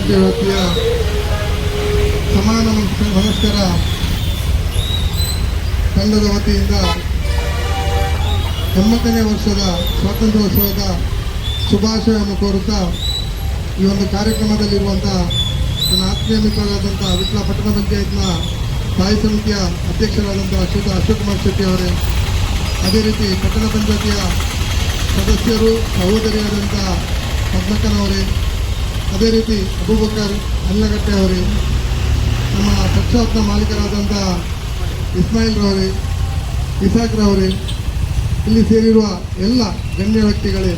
ರಾಷ್ಟ್ರೀಯ ವ್ಯಾಪ್ತಿಯ ಸಮಾನ ಮನಸ್ಕರ ತಂಡದ ವತಿಯಿಂದ 80ನೇ ವರ್ಷದ ಸ್ವಾತಂತ್ರ್ಯೋತ್ಸವದ ಶುಭಾಶಯವನ್ನು ಕೋರುತ್ತಾ ಈ ಒಂದು ಕಾರ್ಯಕ್ರಮದಲ್ಲಿರುವಂಥ ನನ್ನ ಆತ್ಮೀಯ ಮಿತ್ರರಾದಂಥ ವಿಟ್ಲ ಪಟ್ಟಣ ಪಂಚಾಯತ್ನ ಸ್ಥಾಯಿ ಸಮಿತಿಯ ಅಧ್ಯಕ್ಷರಾದಂಥ ಅಶೋಕ್ ಕುಮಾರ್ ಶೆಟ್ಟಿ ಅವರೇ, ಅದೇ ರೀತಿ ಪಟ್ಟಣ ಪಂಚಾಯತಿಯ ಸದಸ್ಯರು ಸಹೋದರಿಯಾದಂಥ ಪದ್ಮಕ್ಕನವರೇ, ಅದೇ ರೀತಿ ಅಬೂಬಕರ್ ಅಲ್ಲಗಟ್ಟೆ ಅವರೇ, ನಮ್ಮ ಪಕ್ಷಾತ್ನ ಮಾಲೀಕರಾದಂಥ ಇಸ್ಮಾಯಿಲ್ ರವರೇ, ಇಸಾಕ್ ರವರೇ, ಇಲ್ಲಿ ಸೇರಿರುವ ಎಲ್ಲ ಗಣ್ಯ ವ್ಯಕ್ತಿಗಳೇ,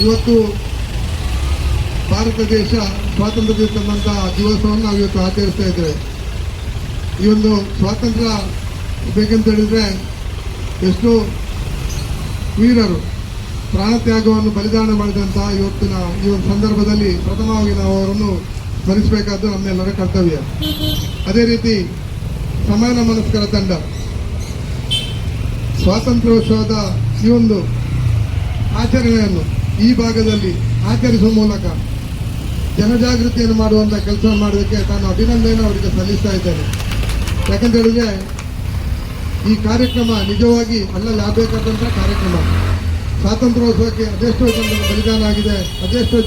ಇವತ್ತು ಭಾರತ ದೇಶ ಸ್ವಾತಂತ್ರ್ಯ ತಂದಂಥ ದಿವಸವನ್ನು ನಾವು ಇವತ್ತು ಆಚರಿಸ್ತಾ ಇದ್ದೇವೆ. ಈ ಒಂದು ಸ್ವಾತಂತ್ರ್ಯ ಬೇಕಂತ ಹೇಳಿದರೆ ಎಷ್ಟೋ ವೀರರು ಪ್ರಾಣತ್ಯಾಗವನ್ನು ಬಲಿದಾನ ಮಾಡಿದಂಥ ಇವತ್ತಿನ ಈ ಒಂದು ಸಂದರ್ಭದಲ್ಲಿ ಪ್ರಥಮವಾಗಿ ನಾವು ಅವರನ್ನು ಸ್ಮರಿಸಬೇಕಾದ್ದು ನಮ್ಮೆಲ್ಲರ ಕರ್ತವ್ಯ. ಅದೇ ರೀತಿ ಸಮಾನ ಮನಸ್ಕರ ತಂಡ ಸ್ವಾತಂತ್ರ್ಯೋತ್ಸವದ ಈ ಒಂದು ಆಚರಣೆಯನ್ನು ಈ ಭಾಗದಲ್ಲಿ ಆಚರಿಸುವ ಮೂಲಕ ಜನಜಾಗೃತಿಯನ್ನು ಮಾಡುವಂಥ ಕೆಲಸವನ್ನು ಮಾಡೋದಕ್ಕೆ ನಾನು ಅಭಿನಂದನೆಯನ್ನು ಅವರಿಗೆ ಸಲ್ಲಿಸ್ತಾ ಇದ್ದೇನೆ. ಯಾಕಂತ ಹೇಳಿದರೆ ಈ ಕಾರ್ಯಕ್ರಮ ನಿಜವಾಗಿ ಅಲ್ಲಲ್ಲಿ ಆಗಬೇಕಾದಂಥ ಕಾರ್ಯಕ್ರಮ. ಸ್ವಾತಂತ್ರ್ಯೋತ್ಸವಕ್ಕೆ ಅದೆಷ್ಟೋ ಜನರ ಬಲಿದಾನ ಆಗಿದೆ, ಅದೆಷ್ಟೋ ಜನ